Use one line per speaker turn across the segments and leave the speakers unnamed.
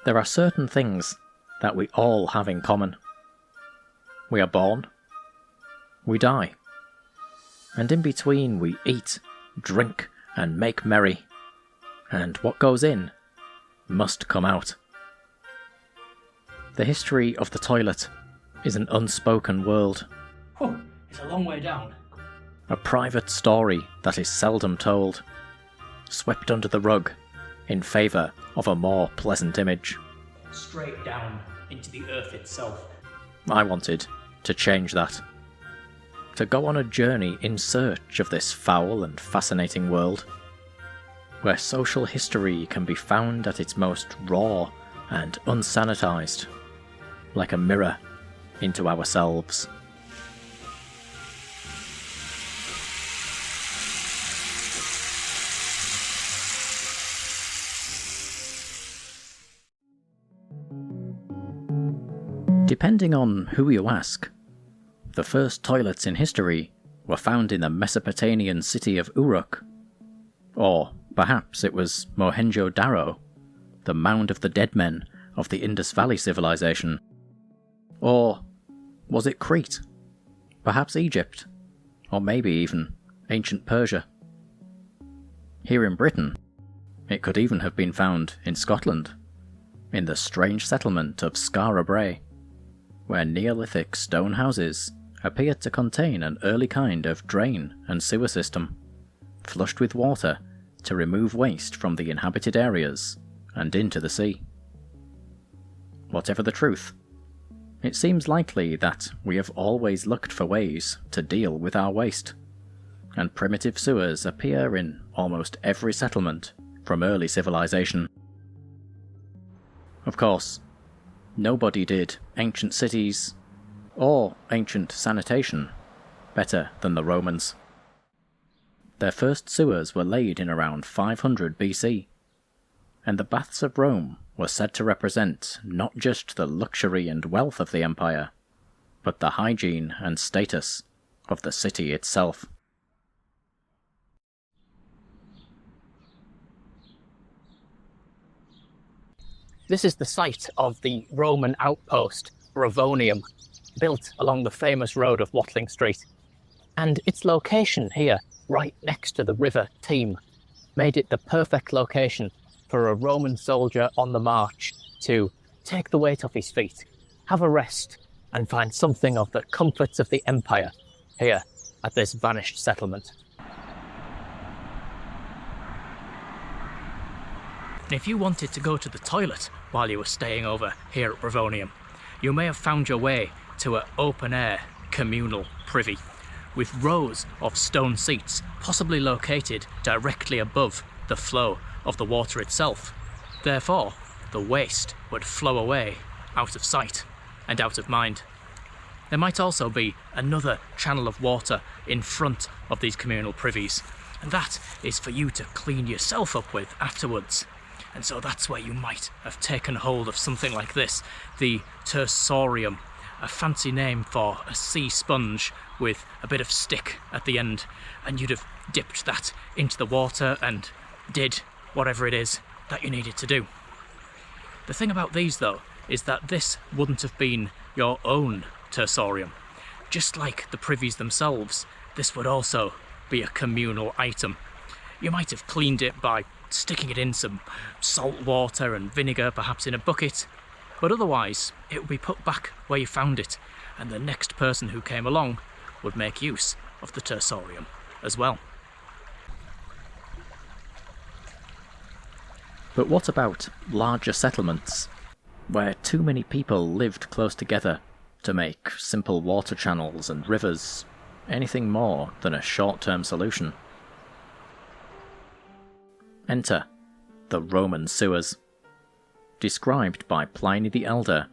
There are certain things that we all have in common. We are born, we die, and in between we eat, drink, and make merry, and what goes in must come out. The history of the toilet is an unspoken world.
Whew, it's a long way down.
A private story that is seldom told, swept under the rug in favour of a more pleasant image.
Straight down into the earth itself.
I wanted to change that. To go on a journey in search of this foul and fascinating world, where social history can be found at its most raw and unsanitised, like a mirror into ourselves. Depending on who you ask, the first toilets in history were found in the Mesopotamian city of Uruk. Or perhaps it was Mohenjo-Daro, the mound of the dead men of the Indus Valley civilization. Or was it Crete? Perhaps Egypt? Or maybe even ancient Persia? Here in Britain, it could even have been found in Scotland, in the strange settlement of Skara Brae, where Neolithic stone houses appeared to contain an early kind of drain and sewer system, flushed with water to remove waste from the inhabited areas and into the sea. Whatever the truth, it seems likely that we have always looked for ways to deal with our waste, and primitive sewers appear in almost every settlement from early civilization. Of course, nobody did ancient cities or ancient sanitation better than the Romans. Their first sewers were laid in around 500 BC, and the baths of Rome were said to represent not just the luxury and wealth of the empire, but the hygiene and status of the city itself.
This is the site of the Roman outpost Bravonium, built along the famous road of Watling Street. And its location here, right next to the River Thame, made it the perfect location for a Roman soldier on the march to take the weight off his feet, have a rest, and find something of the comforts of the empire here at this vanished settlement. If you wanted to go to the toilet while you were staying over here at Bravonium, you may have found your way to an open-air communal privy with rows of stone seats possibly located directly above the flow of the water itself. Therefore, the waste would flow away out of sight and out of mind. There might also be another channel of water in front of these communal privies, and that is for you to clean yourself up with afterwards. And so that's where you might have taken hold of something like this, the tersorium, a fancy name for a sea sponge with a bit of stick at the end, and you'd have dipped that into the water and did whatever it is that you needed to do. The thing about these though is that this wouldn't have been your own tersorium. Just like the privies themselves, this would also be a communal item. You might have cleaned it by sticking it in some salt water and vinegar, perhaps in a bucket, but otherwise it would be put back where you found it, and the next person who came along would make use of the tersorium as well.
But what about larger settlements, where too many people lived close together to make simple water channels and rivers anything more than a short-term solution? Enter the Roman sewers, described by Pliny the Elder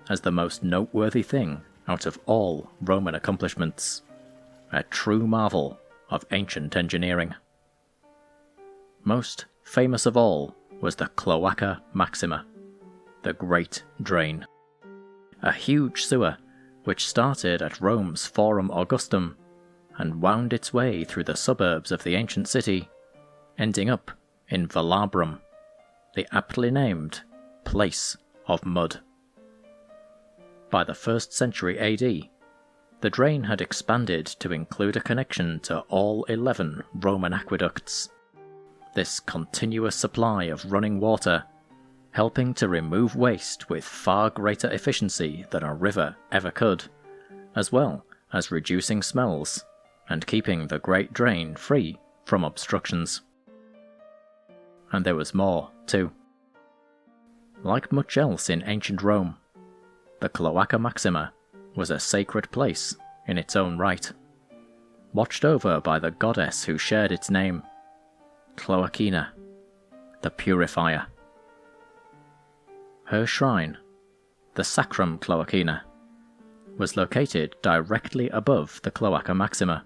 as the most noteworthy thing out of all Roman accomplishments, a true marvel of ancient engineering. Most famous of all was the Cloaca Maxima, the Great Drain, a huge sewer which started at Rome's Forum Augustum and wound its way through the suburbs of the ancient city, ending up in Velabrum, the aptly named place of mud. By the 1st century AD, the drain had expanded to include a connection to all 11 Roman aqueducts. This continuous supply of running water, helping to remove waste with far greater efficiency than a river ever could, as well as reducing smells and keeping the great drain free from obstructions. And there was more, too. Like much else in ancient Rome, the Cloaca Maxima was a sacred place in its own right, watched over by the goddess who shared its name, Cloacina, the Purifier. Her shrine, the Sacrum Cloacina, was located directly above the Cloaca Maxima,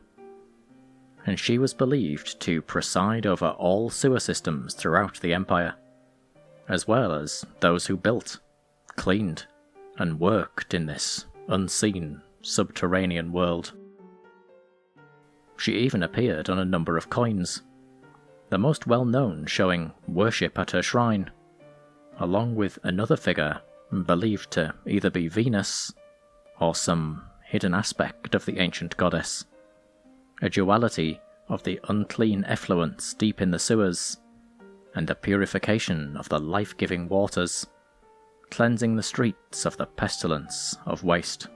and she was believed to preside over all sewer systems throughout the empire, as well as those who built, cleaned, and worked in this unseen subterranean world. She even appeared on a number of coins, the most well-known showing worship at her shrine, along with another figure believed to either be Venus or some hidden aspect of the ancient goddess, a duality of the unclean effluents deep in the sewers and the purification of the life-giving waters, cleansing the streets of the pestilence of waste.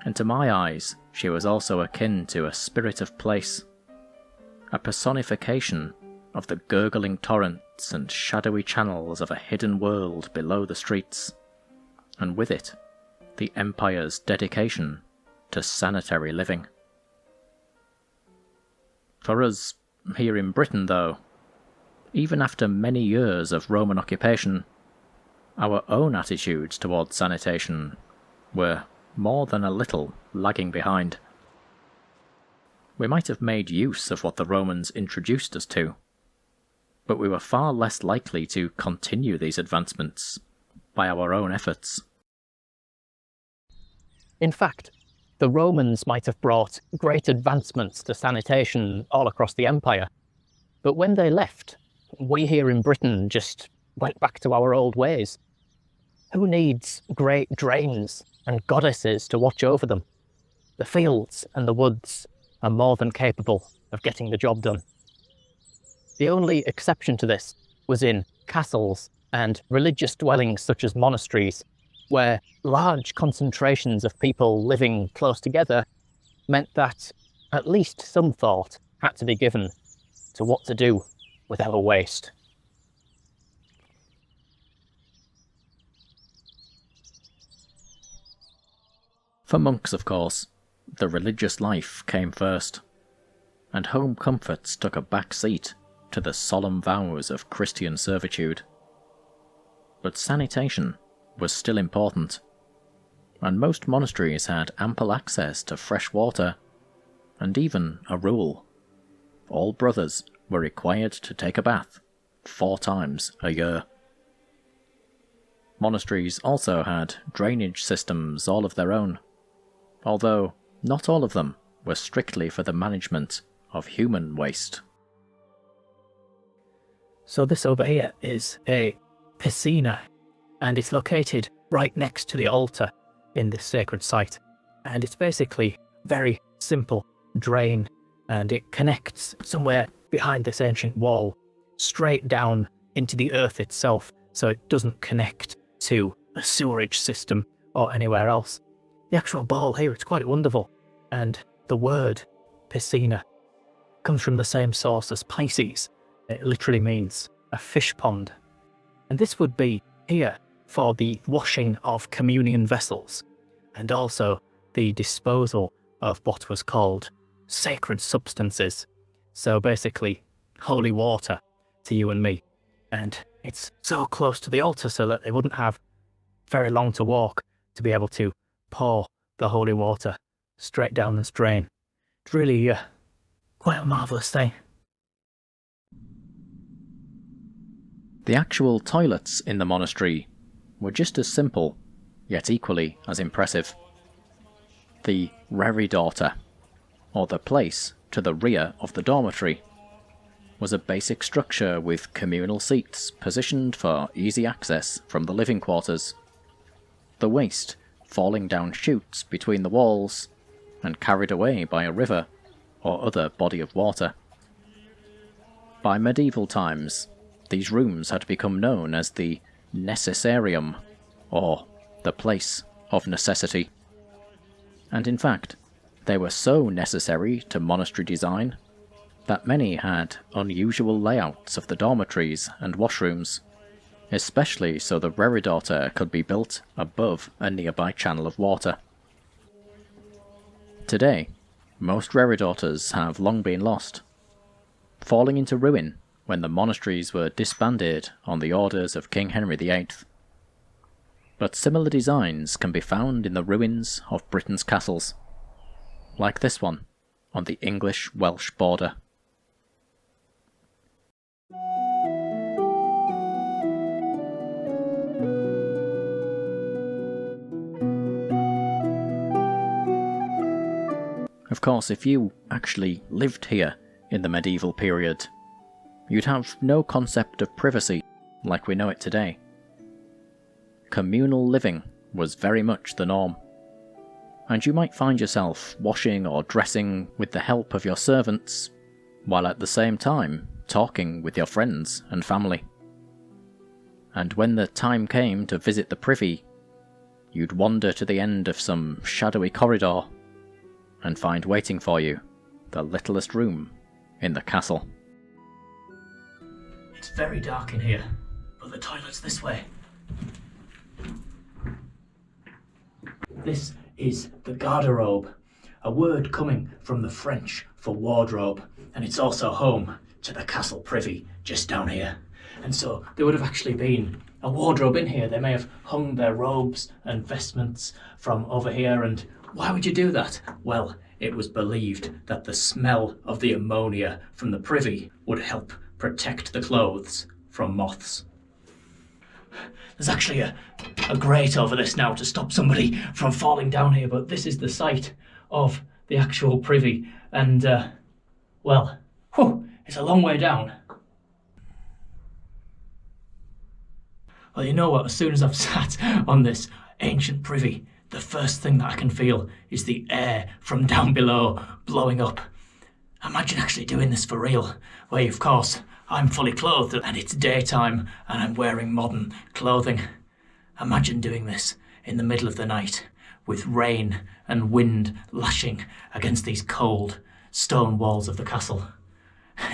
And to my eyes, she was also akin to a spirit of place, a personification of the gurgling torrents and shadowy channels of a hidden world below the streets, and with it, the empire's dedication to sanitary living. For us, here in Britain though, even after many years of Roman occupation, our own attitudes towards sanitation were more than a little lagging behind. We might have made use of what the Romans introduced us to, but we were far less likely to continue these advancements by our own efforts.
In fact, the Romans might have brought great advancements to sanitation all across the empire, but when they left, we here in Britain just went back to our old ways. Who needs great drains and goddesses to watch over them? The fields and the woods are more than capable of getting the job done. The only exception to this was in castles and religious dwellings such as monasteries, where large concentrations of people living close together meant that at least some thought had to be given to what to do with our waste.
For monks, of course, the religious life came first, and home comforts took a back seat to the solemn vows of Christian servitude. But sanitation was still important, and most monasteries had ample access to fresh water, and even a rule: all brothers were required to take a bath 4 times a year. Monasteries also had drainage systems all of their own, although not all of them were strictly for the management of human waste.
So this over here is a piscina, and it's located right next to the altar in this sacred site. And it's basically very simple drain, and it connects somewhere behind this ancient wall straight down into the earth itself, so it doesn't connect to a sewerage system or anywhere else. The actual ball here, it's quite wonderful, and the word piscina comes from the same source as Pisces. It literally means a fish pond. And this would be here for the washing of communion vessels, and also the disposal of what was called sacred substances. So basically, holy water to you and me. And it's so close to the altar so that they wouldn't have very long to walk to be able to pour the holy water straight down this drain. It's really quite a marvellous thing.
The actual toilets in the monastery were just as simple, yet equally as impressive. The reridorta, or the place to the rear of the dormitory, was a basic structure with communal seats positioned for easy access from the living quarters. The waste falling down chutes between the walls and carried away by a river or other body of water. By medieval times, these rooms had become known as the necessarium, or the place of necessity. And in fact, they were so necessary to monastery design that many had unusual layouts of the dormitories and washrooms, especially so the reredoter could be built above a nearby channel of water. Today, most reredoters have long been lost, falling into ruin when the monasteries were disbanded on the orders of King Henry VIII. But similar designs can be found in the ruins of Britain's castles, like this one on the English-Welsh border. Of course, if you actually lived here in the medieval period, you'd have no concept of privacy like we know it today. Communal living was very much the norm, and you might find yourself washing or dressing with the help of your servants, while at the same time talking with your friends and family. And when the time came to visit the privy, you'd wander to the end of some shadowy corridor and find waiting for you the littlest room in the castle.
It's very dark in here, but the toilet's this way. This is the garderobe, a word coming from the French for wardrobe, and it's also home to the castle privy just down here. And so there would have actually been a wardrobe in here. They may have hung their robes and vestments from over here, and why would you do that? Well, it was believed that the smell of the ammonia from the privy would help protect the clothes from moths. There's actually a grate over this now to stop somebody from falling down here, but this is the site of the actual privy, and, well, it's a long way down. Well, you know what, as soon as I've sat on this ancient privy, the first thing that I can feel is the air from down below blowing up. Imagine actually doing this for real, where of course I'm fully clothed and it's daytime and I'm wearing modern clothing. Imagine doing this in the middle of the night with rain and wind lashing against these cold stone walls of the castle.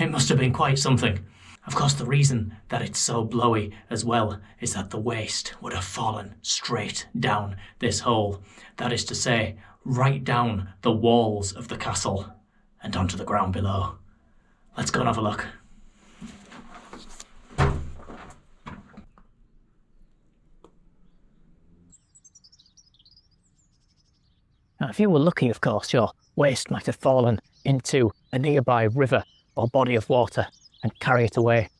It must have been quite something. Of course, the reason that it's so blowy as well is that the waste would have fallen straight down this hole. That is to say, right down the walls of the castle and onto the ground below. Let's go and have a look.
Now, if you were lucky, of course, your waste might have fallen into a nearby river or body of water and carry it away.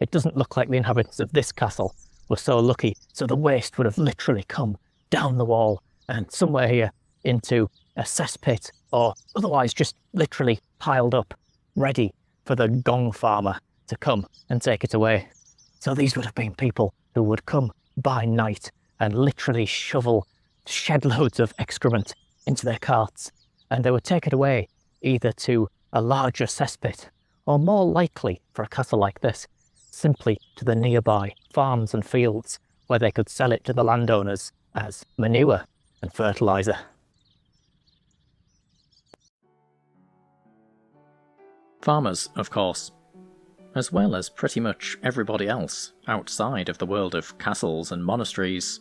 It doesn't look like the inhabitants of this castle were so lucky, so the waste would have literally come down the wall and somewhere here into a cesspit, or otherwise just literally piled up, ready for the Gong farmer to come and take it away. So these would have been people who would come by night and literally shed loads of excrement into their carts, and they would take it away either to a larger cesspit, or more likely for a castle like this, simply to the nearby farms and fields where they could sell it to the landowners as manure and fertiliser.
Farmers, of course, as well as pretty much everybody else outside of the world of castles and monasteries,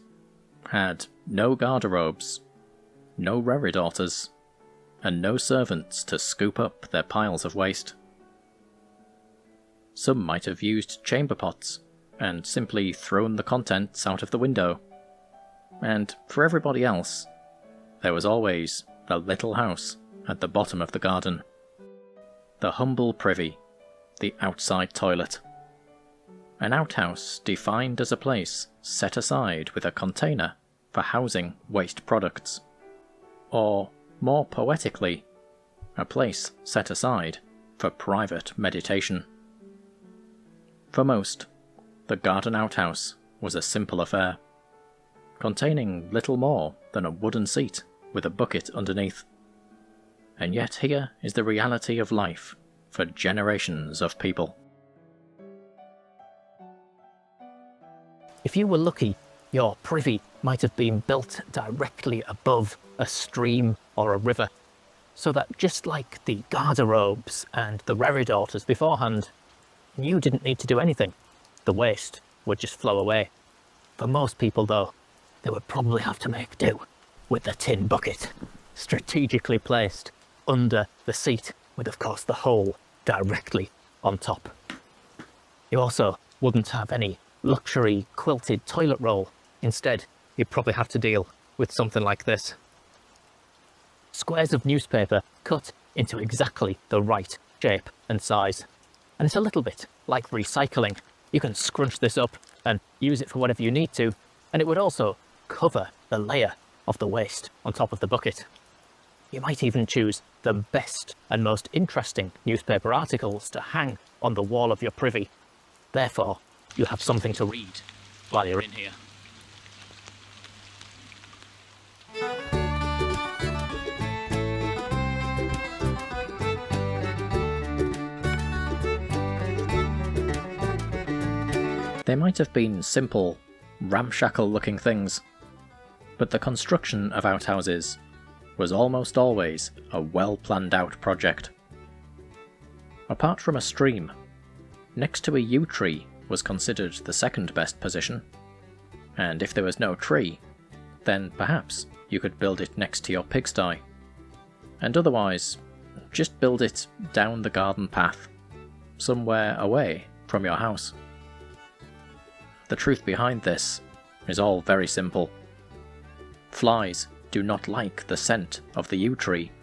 had no garderobes, no reredaughters, and no servants to scoop up their piles of waste. Some might have used chamber pots and simply thrown the contents out of the window. And for everybody else, there was always the little house at the bottom of the garden. The humble privy, the outside toilet. An outhouse defined as a place set aside with a container for housing waste products. Or, more poetically, a place set aside for private meditation. For most, the garden outhouse was a simple affair, containing little more than a wooden seat with a bucket underneath. And yet here is the reality of life for generations of people.
If you were lucky, your privy might have been built directly above a stream or a river, so that just like the garderobes and the Rere daughters beforehand, you didn't need to do anything. The waste would just flow away. For most people though, they would probably have to make do with the tin bucket, strategically placed under the seat, with of course the hole directly on top. You also wouldn't have any luxury quilted toilet roll. Instead, you'd probably have to deal with something like this. Squares of newspaper cut into exactly the right shape and size. And it's a little bit like recycling. You can scrunch this up and use it for whatever you need to, and it would also cover the layer of the waste on top of the bucket. You might even choose the best and most interesting newspaper articles to hang on the wall of your privy. Therefore, you have something to read while you're in here.
They might have been simple, ramshackle-looking things, but the construction of outhouses was almost always a well-planned-out project. Apart from a stream, next to a yew tree was considered the second best position, and if there was no tree, then perhaps you could build it next to your pigsty, and otherwise just build it down the garden path, somewhere away from your house. The truth behind this is all very simple. Flies do not like the scent of the yew tree,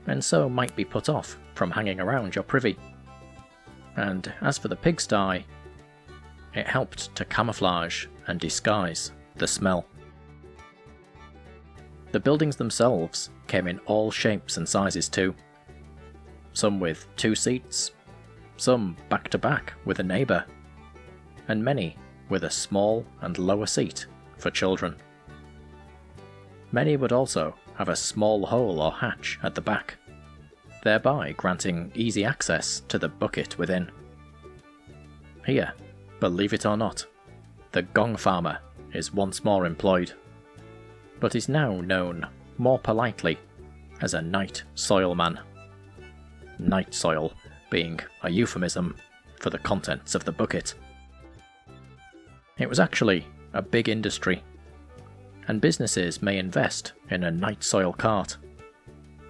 and so might be put off from hanging around your privy. And as for the pigsty, it helped to camouflage and disguise the smell. The buildings themselves came in all shapes and sizes too. Some with 2 seats, some back to back with a neighbour, and many with a small and lower seat for children. Many would also have a small hole or hatch at the back, thereby granting easy access to the bucket within. Here, believe it or not, the Gong farmer is once more employed, but is now known more politely as a night soil man. Night soil being a euphemism for the contents of the bucket. It was actually a big industry, and businesses may invest in a night soil cart,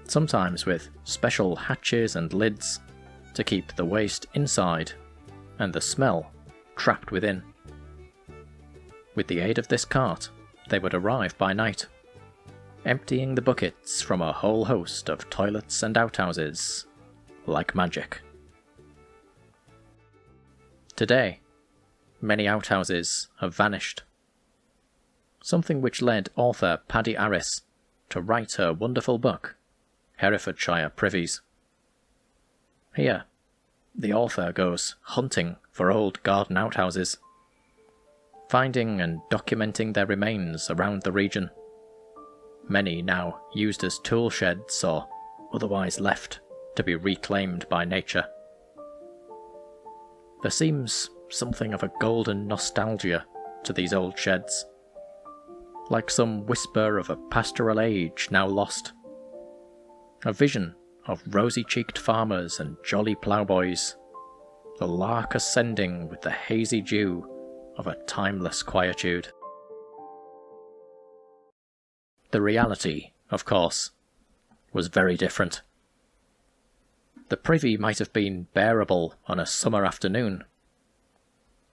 sometimes with special hatches and lids to keep the waste inside and the smell trapped within. With the aid of this cart, they would arrive by night, emptying the buckets from a whole host of toilets and outhouses like magic. Today, many outhouses have vanished, something which led author Paddy Arris to write her wonderful book, Herefordshire Privies. Here, the author goes hunting for old garden outhouses, finding and documenting their remains around the region, many now used as tool sheds or otherwise left to be reclaimed by nature. There seems something of a golden nostalgia to these old sheds, like some whisper of a pastoral age now lost, a vision of rosy-cheeked farmers and jolly ploughboys, the lark ascending with the hazy dew of a timeless quietude. The reality, of course, was very different. The privy might have been bearable on a summer afternoon,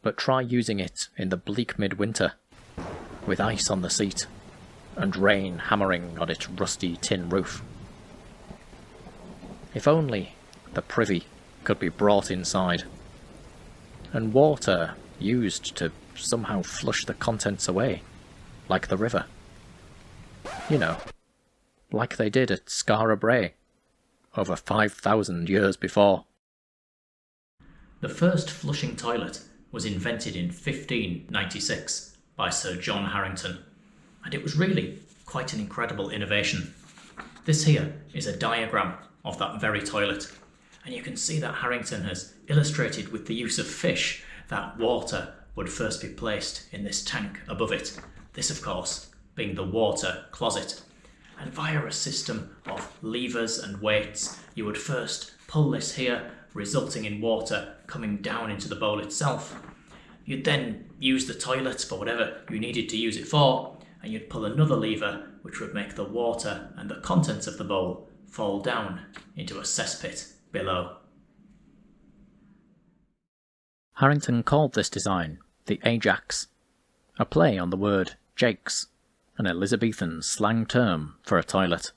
but try using it in the bleak midwinter, with ice on the seat, and rain hammering on its rusty tin roof. If only the privy could be brought inside, and water used to somehow flush the contents away, like the river. You know, like they did at Skara Brae, over 5,000 years before.
The first flushing toilet was invented in 1596 by Sir John Harrington, and it was really quite an incredible innovation. This here is a diagram of that very toilet, and you can see that Harrington has illustrated with the use of fish that water would first be placed in this tank above it, this of course being the water closet, and via a system of levers and weights you would first pull this here, resulting in water coming down into the bowl itself. You'd then use the toilet for whatever you needed to use it for, and you'd pull another lever which would make the water and the contents of the bowl fall down into a cesspit below.
Harrington called this design the Ajax, a play on the word jakes, an Elizabethan slang term for a toilet,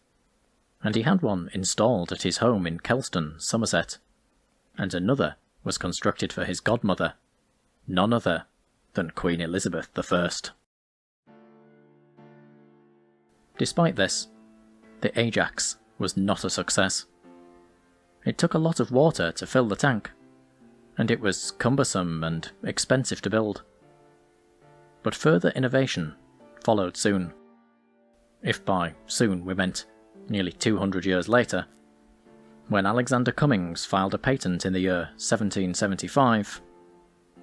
and he had one installed at his home in Kelston, Somerset, and another was constructed for his godmother, none other than Queen Elizabeth I. Despite this, the Ajax was not a success. It took a lot of water to fill the tank, and it was cumbersome and expensive to build. But further innovation followed soon. If by soon we meant nearly 200 years later, when Alexander Cummings filed a patent in the year 1775,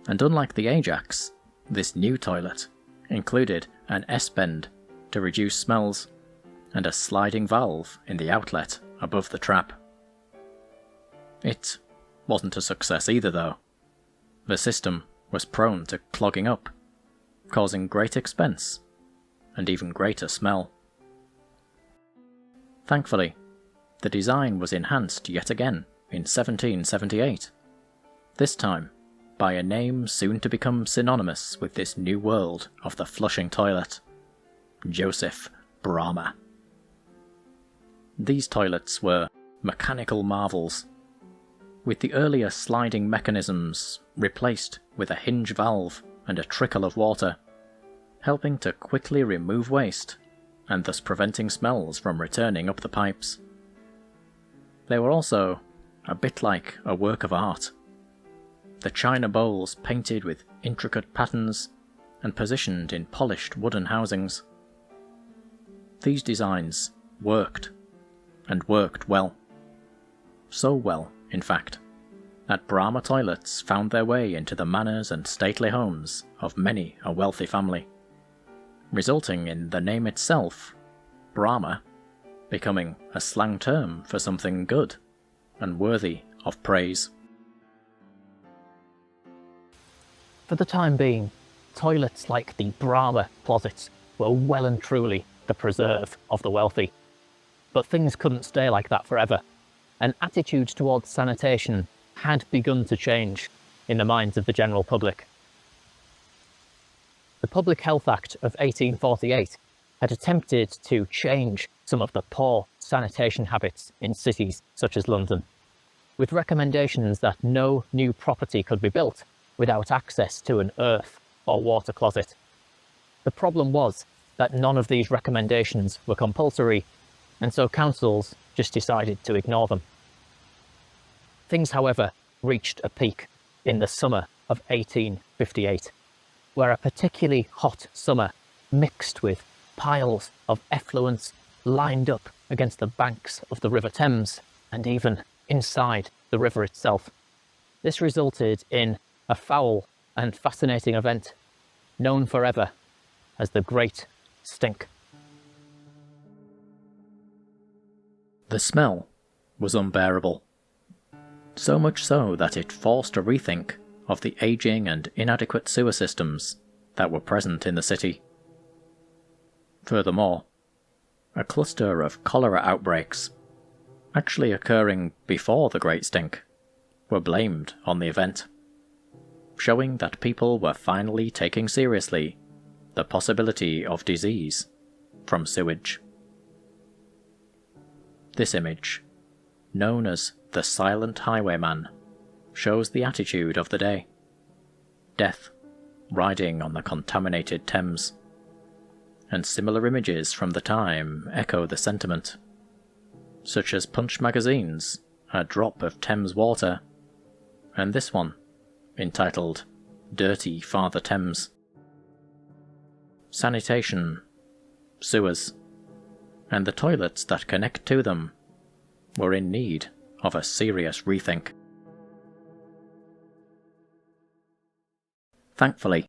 and unlike the Ajax, this new toilet included an S-bend to reduce smells and a sliding valve in the outlet above the trap. It wasn't a success either though. The system was prone to clogging up, causing great expense and even greater smell. Thankfully, the design was enhanced yet again in 1778, this time by a name soon to become synonymous with this new world of the flushing toilet, Joseph Bramah. These toilets were mechanical marvels, with the earlier sliding mechanisms replaced with a hinge valve and a trickle of water, helping to quickly remove waste and thus preventing smells from returning up the pipes. They were also a bit like a work of art. The china bowls painted with intricate patterns and positioned in polished wooden housings. These designs worked, and worked well. So well, in fact, that Bramah toilets found their way into the manors and stately homes of many a wealthy family, resulting in the name itself, Bramah, becoming a slang term for something good and worthy of praise.
For the time being, toilets like the Bramah closets were well and truly the preserve of the wealthy. But things couldn't stay like that forever, and attitudes towards sanitation had begun to change in the minds of the general public. The Public Health Act of 1848 had attempted to change some of the poor sanitation habits in cities such as London, with recommendations that no new property could be built without access to an earth or water closet. The problem was that none of these recommendations were compulsory, and so councils just decided to ignore them. Things, however, reached a peak in the summer of 1858, where a particularly hot summer mixed with piles of effluents lined up against the banks of the River Thames and even inside the river itself. This resulted in a foul and fascinating event known forever as the Great Stink.
The smell was unbearable, so much so that it forced a rethink of the ageing and inadequate sewer systems that were present in the city. Furthermore, a cluster of cholera outbreaks, actually occurring before the Great Stink, were blamed on the event, showing that people were finally taking seriously the possibility of disease from sewage. This image, known as the Silent Highwayman, shows the attitude of the day. Death riding on the contaminated Thames. And similar images from the time echo the sentiment, such as Punch magazine's A Drop of Thames Water, and this one, entitled dirty Father Thames. Sanitation, sewers, and the toilets that connect to them were in need of a serious rethink. Thankfully,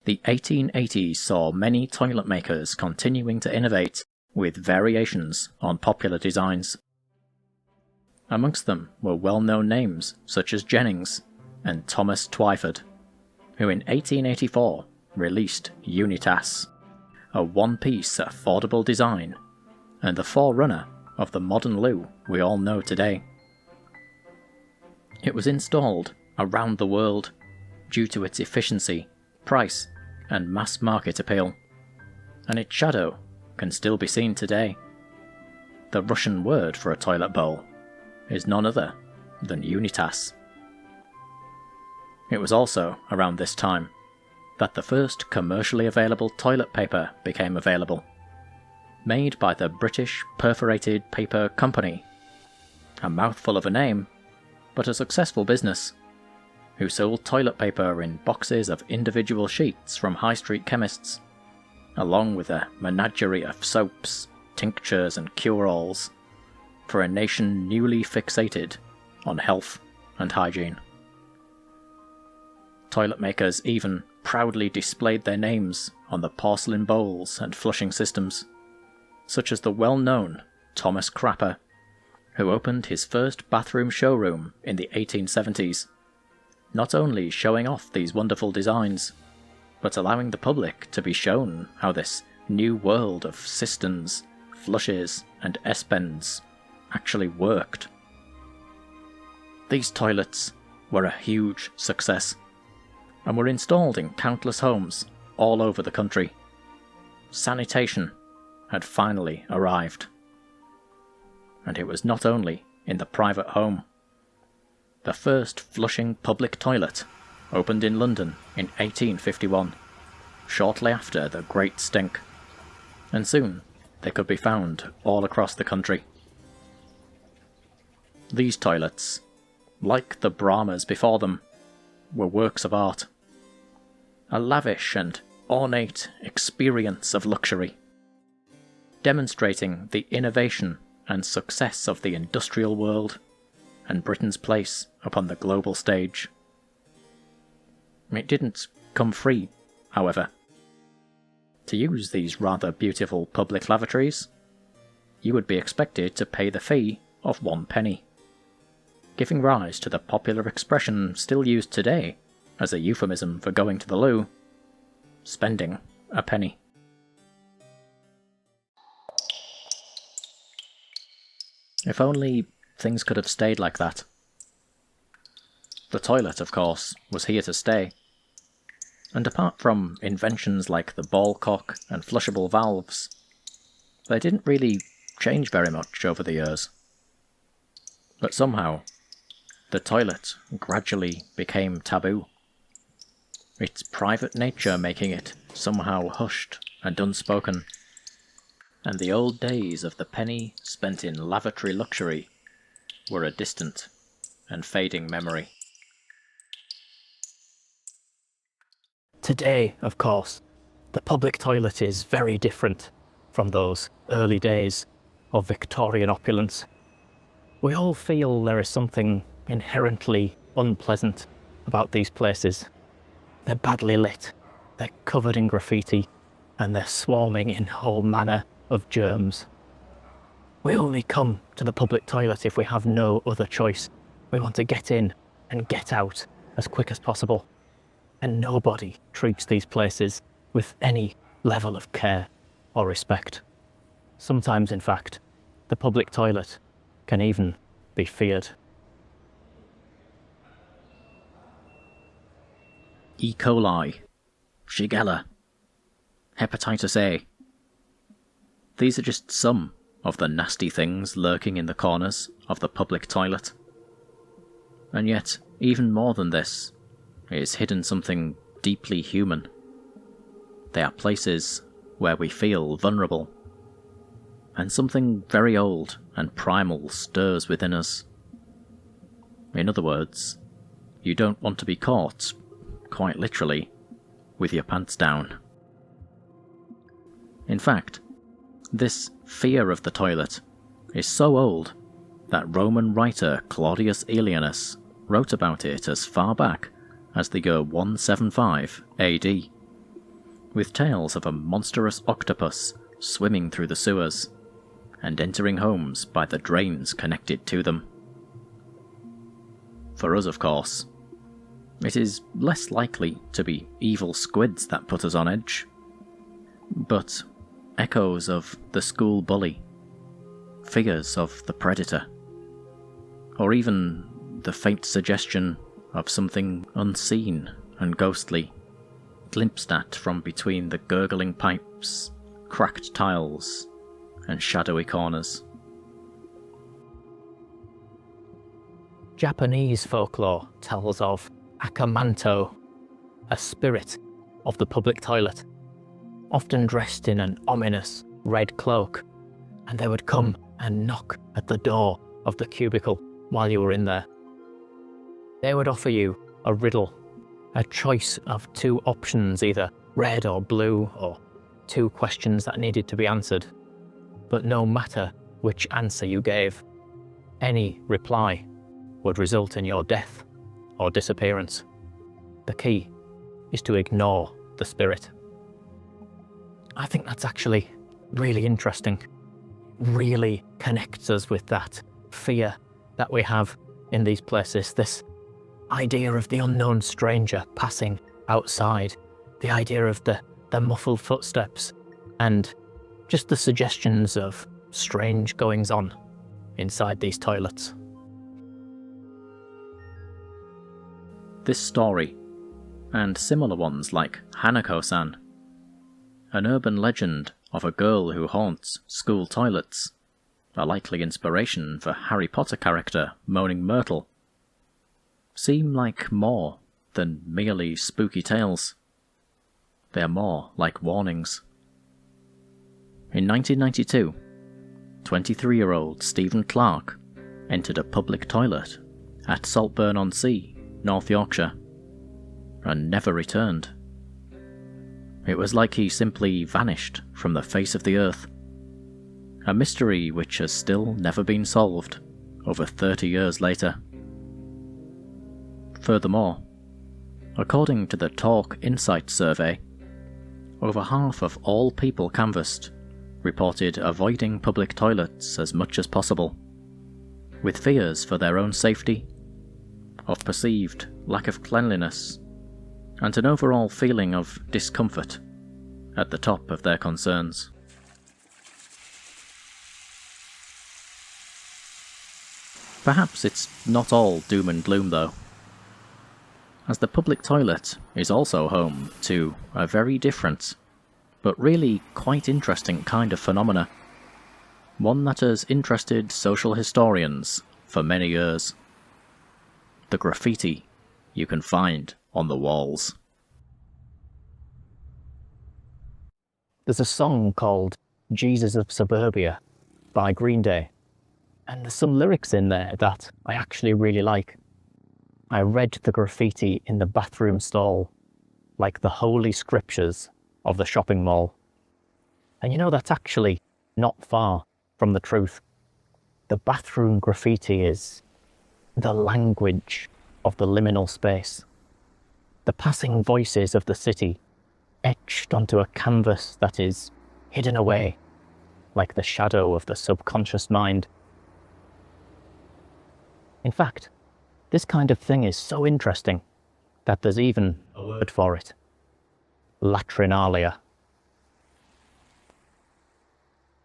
the 1880s saw many toilet makers continuing to innovate with variations on popular designs. Amongst them were well-known names such as Jennings and Thomas Twyford, who in 1884 released Unitas, a one-piece affordable design and the forerunner of the modern loo we all know today. It was installed around the world due to its efficiency, price, and mass market appeal, and its shadow can still be seen today. The Russian word for a toilet bowl is none other than Unitas. It was also around this time that the first commercially available toilet paper became available, made by the British Perforated Paper Company, a mouthful of a name, but a successful business, who sold toilet paper in boxes of individual sheets from high street chemists, along with a menagerie of soaps, tinctures and cure-alls, for a nation newly fixated on health and hygiene. Toilet makers even proudly displayed their names on the porcelain bowls and flushing systems, such as the well-known Thomas Crapper, who opened his first bathroom showroom in the 1870s, not only showing off these wonderful designs, but allowing the public to be shown how this new world of cisterns, flushes, and S-bends actually worked. These toilets were a huge success, and were installed in countless homes all over the country. Sanitation had finally arrived. And it was not only in the private home. The first flushing public toilet opened in London in 1851, shortly after the Great Stink, and soon they could be found all across the country. These toilets, like the Brahmas before them, were works of art, a lavish and ornate experience of luxury, demonstrating the innovation and success of the industrial world and Britain's place upon the global stage. It didn't come free, however. To use these rather beautiful public lavatories, you would be expected to pay the fee of 1 penny, giving rise to the popular expression still used today as a euphemism for going to the loo, spending a penny. If only things could have stayed like that. The toilet, of course, was here to stay, and apart from inventions like the ball cock and flushable valves, they didn't really change very much over the years. But somehow, the toilet gradually became taboo, its private nature making it somehow hushed and unspoken, and the old days of the penny spent in lavatory luxury were a distant and fading memory.
Today, of course, the public toilet is very different from those early days of Victorian opulence. We all feel there is something inherently unpleasant about these places. They're badly lit, they're covered in graffiti, and they're swarming in all manner of germs. We only come to the public toilet if we have no other choice. We want to get in and get out as quick as possible. And nobody treats these places with any level of care or respect. Sometimes, in fact, the public toilet can even be feared.
E. coli, Shigella, Hepatitis A. These are just some of the nasty things lurking in the corners of the public toilet. And yet, even more than this, is hidden something deeply human. They are places where we feel vulnerable, and something very old and primal stirs within us. In other words, you don't want to be caught quite literally, with your pants down. In fact, this fear of the toilet is so old that Roman writer Claudius Aelianus wrote about it as far back as the year 175 AD, with tales of a monstrous octopus swimming through the sewers and entering homes by the drains connected to them. For us, of course, it is less likely to be evil squids that put us on edge, but echoes of the school bully, figures of the predator, or even the faint suggestion of something unseen and ghostly, glimpsed at from between the gurgling pipes, cracked tiles, and shadowy corners.
Japanese folklore tells of Akamanto, a spirit of the public toilet, often dressed in an ominous red cloak, and they would come and knock at the door of the cubicle while you were in there. They would offer you a riddle, a choice of two options, either red or blue, or two questions that needed to be answered. But no matter which answer you gave, any reply would result in your death or disappearance. The key is to ignore the spirit. I think that's actually really interesting. Really connects us with that fear that we have in these places, this idea of the unknown stranger passing outside, the idea of the muffled footsteps, and just the suggestions of strange goings-on inside these toilets.
This story, and similar ones like Hanako-san, an urban legend of a girl who haunts school toilets, a likely inspiration for Harry Potter character Moaning Myrtle, seem like more than merely spooky tales. They are more like warnings. In 1992, 23-year-old Stephen Clark entered a public toilet at Saltburn-on-Sea, North Yorkshire, and never returned. It was like he simply vanished from the face of the earth, a mystery which has still never been solved over 30 years later. Furthermore, according to the Talk Insight survey, over half of all people canvassed reported avoiding public toilets as much as possible, with fears for their own safety, of perceived lack of cleanliness, and an overall feeling of discomfort at the top of their concerns. Perhaps it's not all doom and gloom though, as the public toilet is also home to a very different, but really quite interesting kind of phenomena, one that has interested social historians for many years: the graffiti you can find on the walls.
There's a song called Jesus of Suburbia by Green Day, and there's some lyrics in there that I actually really like. I read the graffiti in the bathroom stall like the holy scriptures of the shopping mall. And you know, that's actually not far from the truth. The bathroom graffiti is the language of the liminal space. The passing voices of the city etched onto a canvas that is hidden away like the shadow of the subconscious mind. In fact, this kind of thing is so interesting that there's even a word for it: Latrinalia.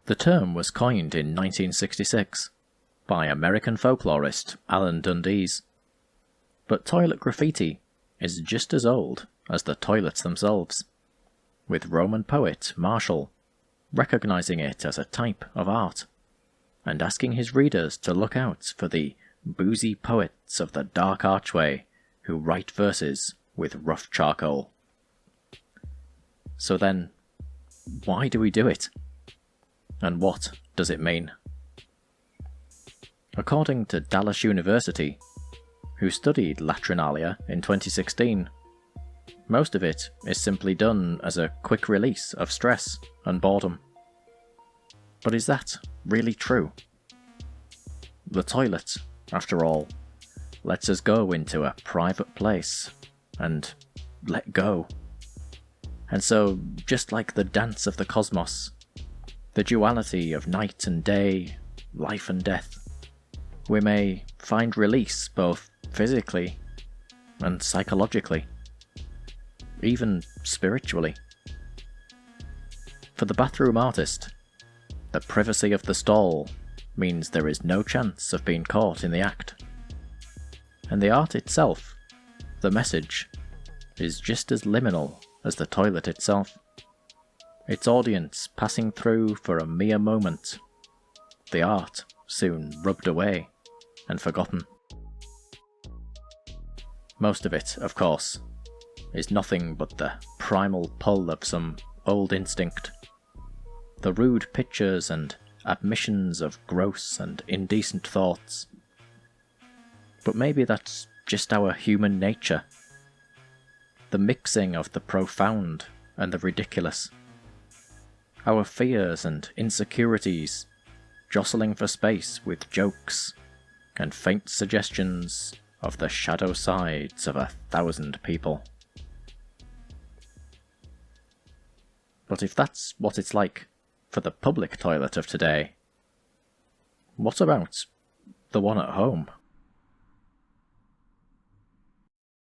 The term was coined in 1966 by American folklorist Alan Dundees, but toilet graffiti is just as old as the toilets themselves, with Roman poet Martial recognizing it as a type of art and asking his readers to look out for the boozy poets of the dark archway who write verses with rough charcoal. So then, why do we do it? And what does it mean? According to Dallas University, who studied Latrinalia in 2016, Most of it is simply done as a quick release of stress and boredom. But is that really true? The toilet, after all, lets us go into a private place and let go. And so, just like the dance of the cosmos, the duality of night and day, life and death, we may find release both physically and psychologically, even spiritually. For the bathroom artist, the privacy of the stall means there is no chance of being caught in the act. And the art itself, the message, is just as liminal as the toilet itself. Its audience passing through for a mere moment, the art soon rubbed away and forgotten. Most of it, of course, is nothing but the primal pull of some old instinct. The rude pictures and admissions of gross and indecent thoughts. But maybe that's just our human nature. The mixing of the profound and the ridiculous. Our fears and insecurities jostling for space with jokes and faint suggestions of the shadow sides of 1,000 people. But if that's what it's like for the public toilet of today, what about the one at home?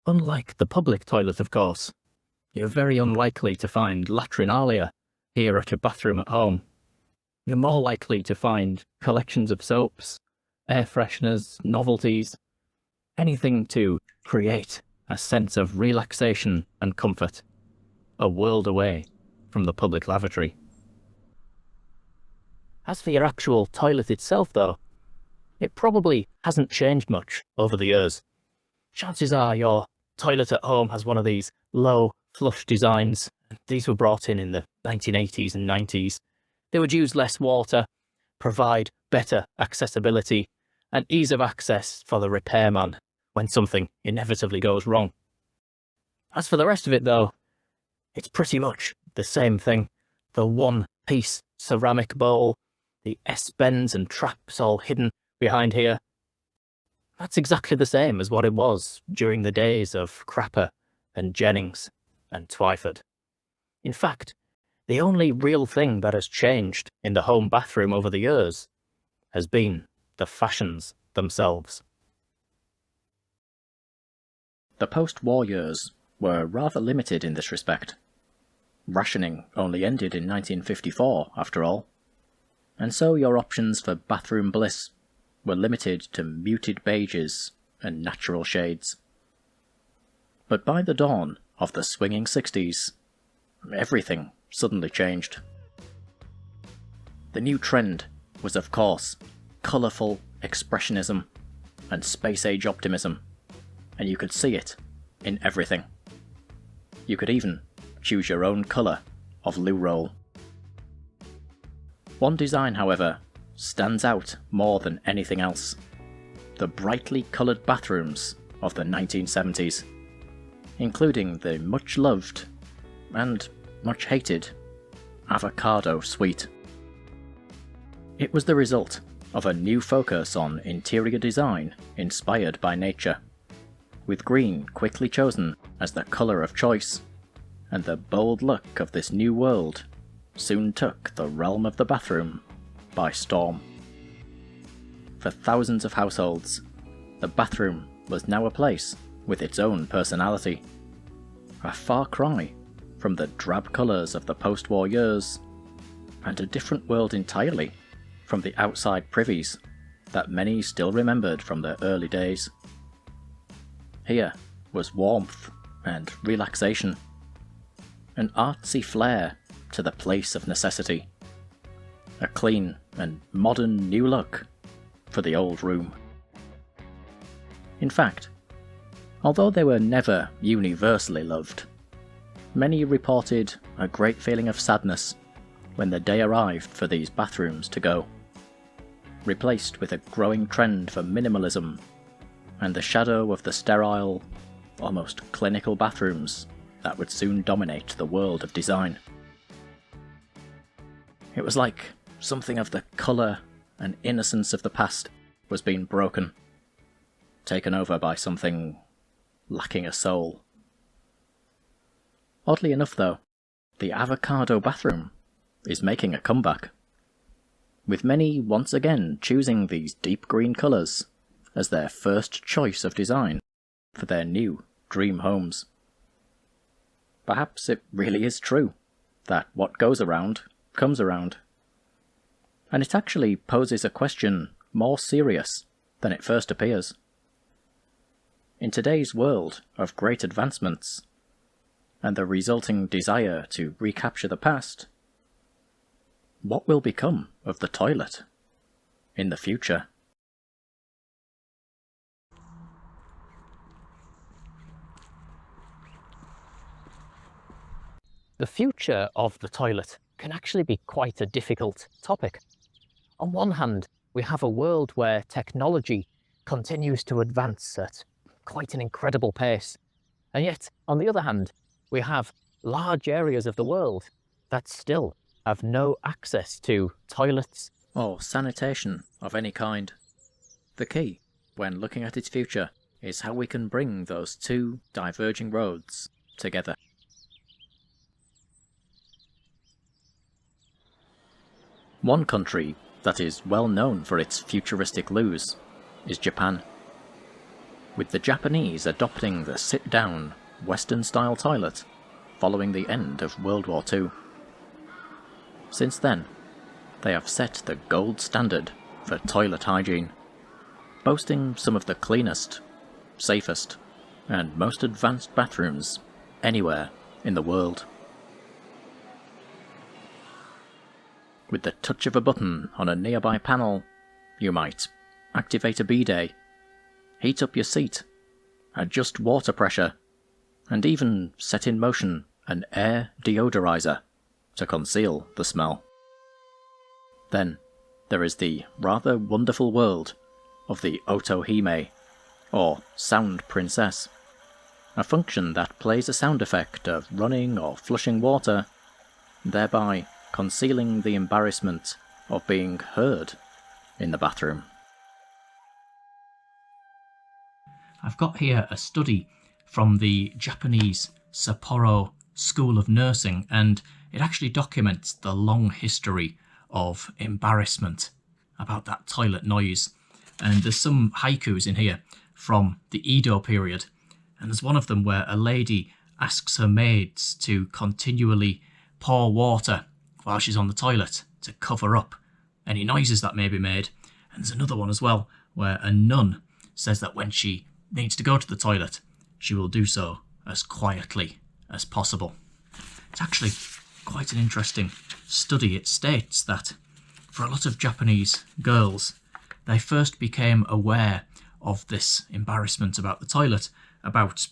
Unlike the public toilet, of course, you're very unlikely to find Latrinalia here at your bathroom at home. You're more likely to find collections of soaps, air fresheners, novelties, anything to create a sense of relaxation and comfort, a world away from the public lavatory. As for your actual toilet itself, though, it probably hasn't changed much over the years. Chances are your toilet at home has one of these low flush designs. These were brought in the 1980s and 90s. They would use less water, provide better accessibility, and ease of access for the repairman when something inevitably goes wrong. As for the rest of it, though, it's pretty much the same thing. The one-piece ceramic bowl, the S-bends and traps all hidden behind here. That's exactly the same as what it was during the days of Crapper and Jennings and Twyford. In fact, the only real thing that has changed in the home bathroom over the years has been the fashions themselves.
The post-war years were rather limited in this respect. Rationing only ended in 1954, after all, and so your options for bathroom bliss were limited to muted beiges and natural shades. But by the dawn of the swinging 60s, everything suddenly changed. The new trend was, of course, colourful expressionism and space-age optimism, and you could see it in everything. You could even choose your own colour of loo roll. One design, however, stands out more than anything else: the brightly coloured bathrooms of the 1970s, including the much-loved and much-hated avocado suite. It was the result of a new focus on interior design inspired by nature, with green quickly chosen as the colour of choice, and the bold look of this new world soon took the realm of the bathroom by storm. For thousands of households, the bathroom was now a place with its own personality, a far cry from the drab colours of the post-war years, and a different world entirely from the outside privies that many still remembered from their early days. Here was warmth and relaxation, an artsy flair to the place of necessity, a clean and modern new look for the old room. In fact, although they were never universally loved, many reported a great feeling of sadness when the day arrived for these bathrooms to go, replaced with a growing trend for minimalism and the shadow of the sterile, almost clinical bathrooms that would soon dominate the world of design. It was like something of the colour and innocence of the past was being broken, taken over by something lacking a soul. Oddly enough though, the avocado bathroom is making a comeback, with many once again choosing these deep green colours as their first choice of design for their new dream homes. Perhaps it really is true that what goes around comes around, and it actually poses a question more serious than it first appears. In today's world of great advancements, and the resulting desire to recapture the past, what will become of the toilet in the future?
The future of the toilet can actually be quite a difficult topic. On one hand, we have a world where technology continues to advance at quite an incredible pace. And yet, on the other hand, we have large areas of the world that still have no access to toilets
or sanitation of any kind. The key, when looking at its future, is how we can bring those two diverging roads together. One country that is well known for its futuristic loos is Japan, with the Japanese adopting the sit-down, Western-style toilet following the end of World War II. Since then, they have set the gold standard for toilet hygiene, boasting some of the cleanest, safest, and most advanced bathrooms anywhere in the world. With the touch of a button on a nearby panel, you might activate a bidet, heat up your seat, adjust water pressure, and even set in motion an air deodorizer to conceal the smell. Then there is the rather wonderful world of the otohime, or sound princess, a function that plays a sound effect of running or flushing water, thereby concealing the embarrassment of being heard in the bathroom.
I've got here a study from the Japanese Sapporo School of Nursing, and it actually documents the long history of embarrassment about that toilet noise. And there's some haikus in here from the Edo period, and there's one of them where a lady asks her maids to continually pour water while she's on the toilet to cover up any noises that may be made. And there's another one as well where a nun says that when she needs to go to the toilet, she will do so as quietly as possible. It's actually quite an interesting study. It states that for a lot of Japanese girls, they first became aware of this embarrassment about the toilet about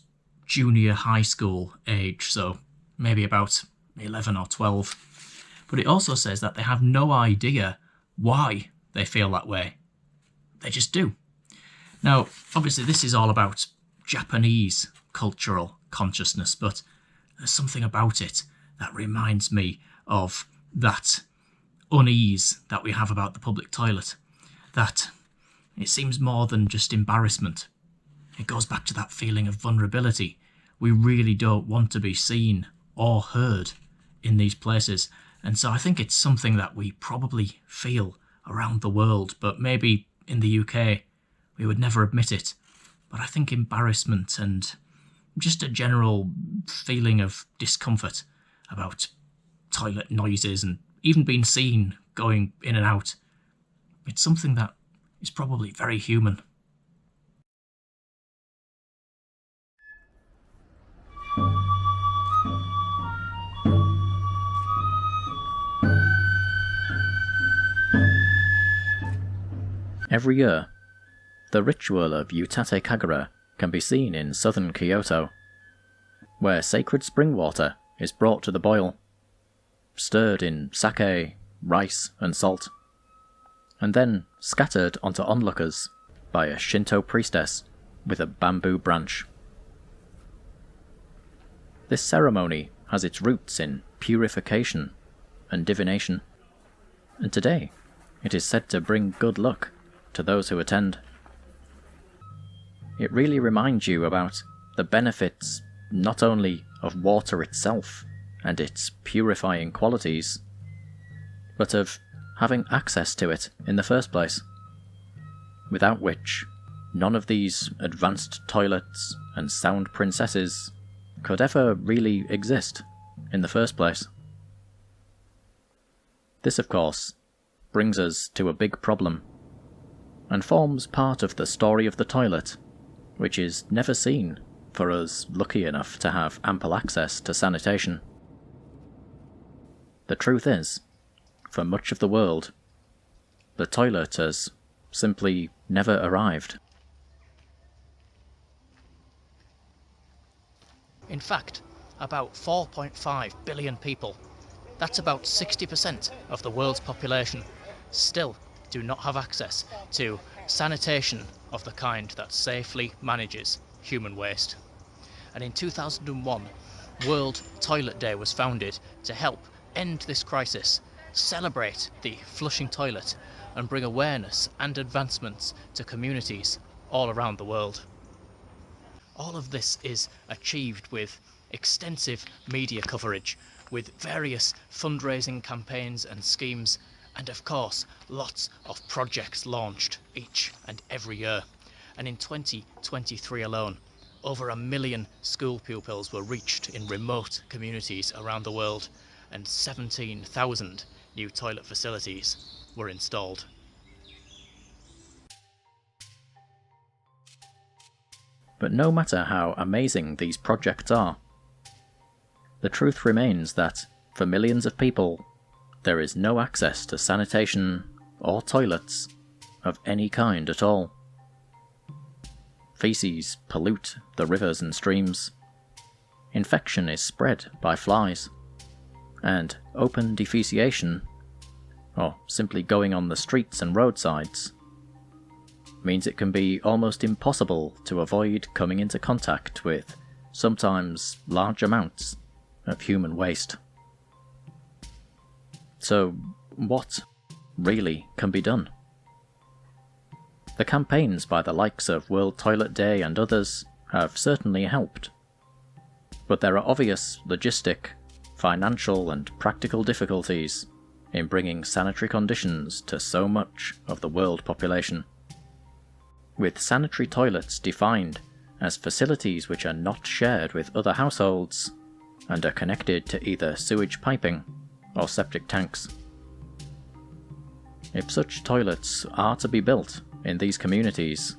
junior high school age, so maybe about 11 or 12. But it also says that they have no idea why they feel that way. They just do. Now, obviously this is all about Japanese cultural consciousness, but there's something about it that reminds me of that unease that we have about the public toilet, that it seems more than just embarrassment. It goes back to that feeling of vulnerability. We really don't want to be seen or heard in these places, and so I think it's something that we probably feel around the world, but maybe in the UK we would never admit it. But I think embarrassment and just a general feeling of discomfort about toilet noises and even being seen going in and out, it's something that is probably very human.
Every year, the ritual of Utate Kagura can be seen in southern Kyoto, where sacred spring water is brought to the boil, stirred in sake, rice and salt, and then scattered onto onlookers by a Shinto priestess with a bamboo branch. This ceremony has its roots in purification and divination, and today it is said to bring good luck to those who attend. It really reminds you about the benefits not only of water itself and its purifying qualities, but of having access to it in the first place, without which none of these advanced toilets and sound princesses could ever really exist in the first place. This, of course, brings us to a big problem, and forms part of the story of the toilet, which is never seen for us lucky enough to have ample access to sanitation. The truth is, for much of the world, the toilet has simply never arrived.
In fact, about 4.5 billion people, that's about 60% of the world's population, still do not have access to sanitation of the kind that safely manages human waste. And in 2001, World Toilet Day was founded to help end this crisis, celebrate the flushing toilet, and bring awareness and advancements to communities all around the world. All of this is achieved with extensive media coverage, with various fundraising campaigns and schemes, and of course lots of projects launched each and every year. And in 2023 alone, over 1 million school pupils were reached in remote communities around the world, and 17,000 new toilet facilities were installed.
But no matter how amazing these projects are, the truth remains that, for millions of people, there is no access to sanitation or toilets of any kind at all. Feces pollute the rivers and streams. Infection is spread by flies. And open defecation, or simply going on the streets and roadsides, means it can be almost impossible to avoid coming into contact with sometimes large amounts of human waste. So, what really can be done? The campaigns by the likes of World Toilet Day and others have certainly helped, but there are obvious logistic, financial and practical difficulties in bringing sanitary conditions to so much of the world population. With sanitary toilets defined as facilities which are not shared with other households and are connected to either sewage piping or septic tanks. If such toilets are to be built in these communities,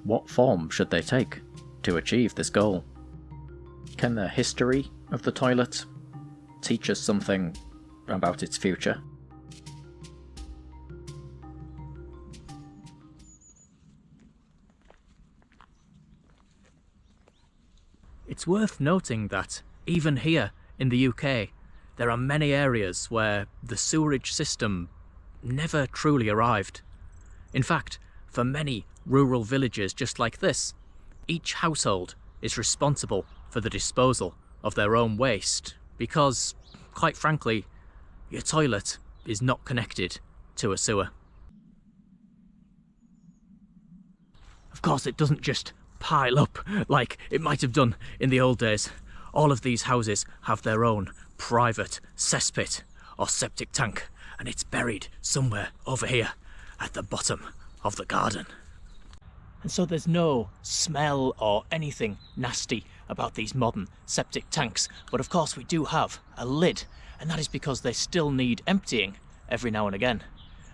what form should they take to achieve this goal? Can the history of the toilet teach us something about its future?
It's worth noting that, even here in the UK, there are many areas where the sewerage system never truly arrived. In fact, for many rural villages just like this, each household is responsible for the disposal of their own waste because, quite frankly, your toilet is not connected to a sewer. Of course, it doesn't just pile up like it might have done in the old days. All of these houses have their own private cesspit or septic tank, and it's buried somewhere over here at the bottom of the garden. And so there's no smell or anything nasty about these modern septic tanks, but of course we do have a lid, and that is because they still need emptying every now and again.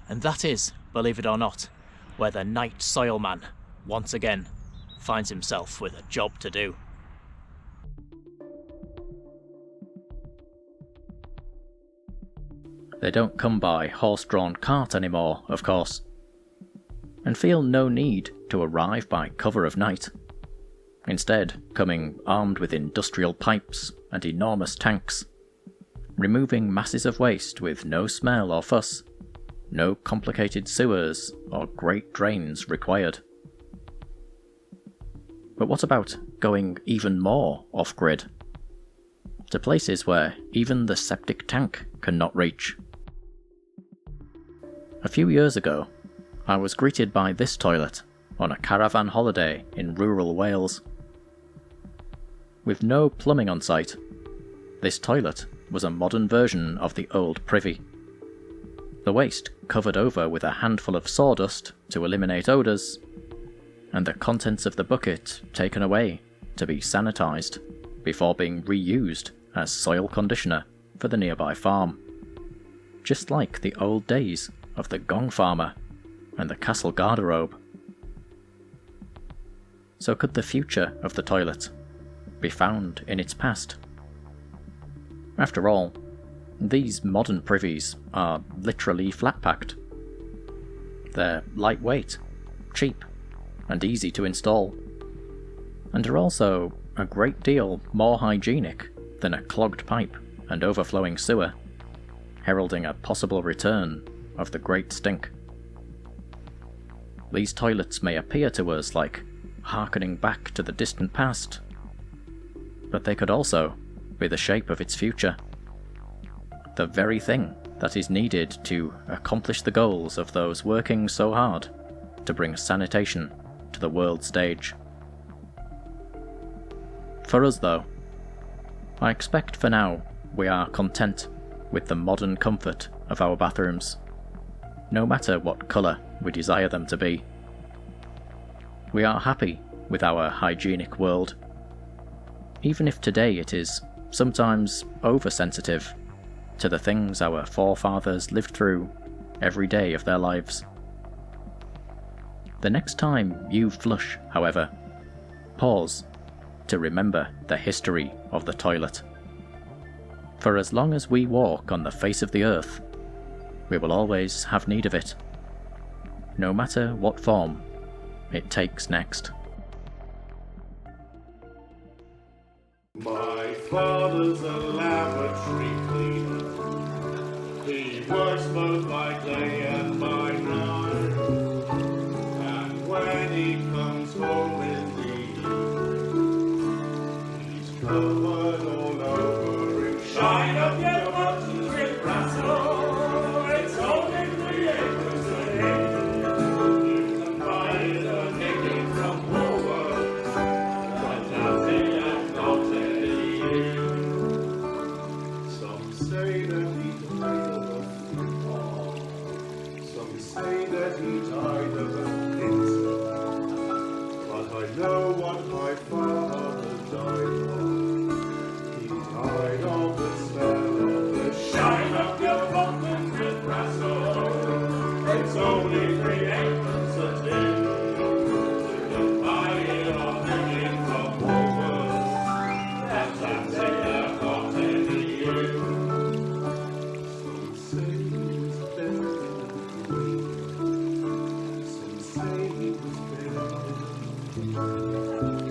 And that is, believe it or not, where the night soil man once again finds himself with a job to do.
They don't come by horse-drawn cart anymore, of course, and feel no need to arrive by cover of night, instead coming armed with industrial pipes and enormous tanks, removing masses of waste with no smell or fuss, no complicated sewers or great drains required. But what about going even more off-grid? to places where even the septic tank cannot reach. A few years ago, I was greeted by this toilet on a caravan holiday in rural Wales. With no plumbing on site, this toilet was a modern version of the old privy. The waste covered over with a handful of sawdust to eliminate odours, and the contents of the bucket taken away to be sanitised before being reused as soil conditioner for the nearby farm. Just like the old days of the Gong farmer and the castle garderobe. So could the future of the toilet be found in its past? After all, these modern privies are literally flat-packed. They're lightweight, cheap, and easy to install, and are also a great deal more hygienic than a clogged pipe and overflowing sewer, heralding a possible return of the Great Stink. These toilets may appear to us like harkening back to the distant past, but they could also be the shape of its future. The very thing that is needed to accomplish the goals of those working so hard to bring sanitation to the world stage. For us though, I expect for now we are content with the modern comfort of our bathrooms, no matter what colour we desire them to be. We are happy with our hygienic world, even if today it is sometimes oversensitive to the things our forefathers lived through every day of their lives. The next time you flush, however, pause to remember the history of the toilet. For as long as we walk on the face of the earth, we will always have need of it, no matter what form it takes next.
My father's a lavatory cleaner. He works both by day and by night. And when he comes home in the evening, he's covered all over in shine up your buttons with brasso. It's only 3 acres ahead. You can buy it a ticket from Woolworths. But nothing I've got any use. Some say that he died of a football. Some say that he died of a cancer. But I know what my father died of. He died of the smell of the shine of your buttons with brasso. It's only 3 acres a tin. You can buy it or hanging from Woolworths. That's it, I've got any use. Some say he was buried in a grave. Some say he was buried in a grave.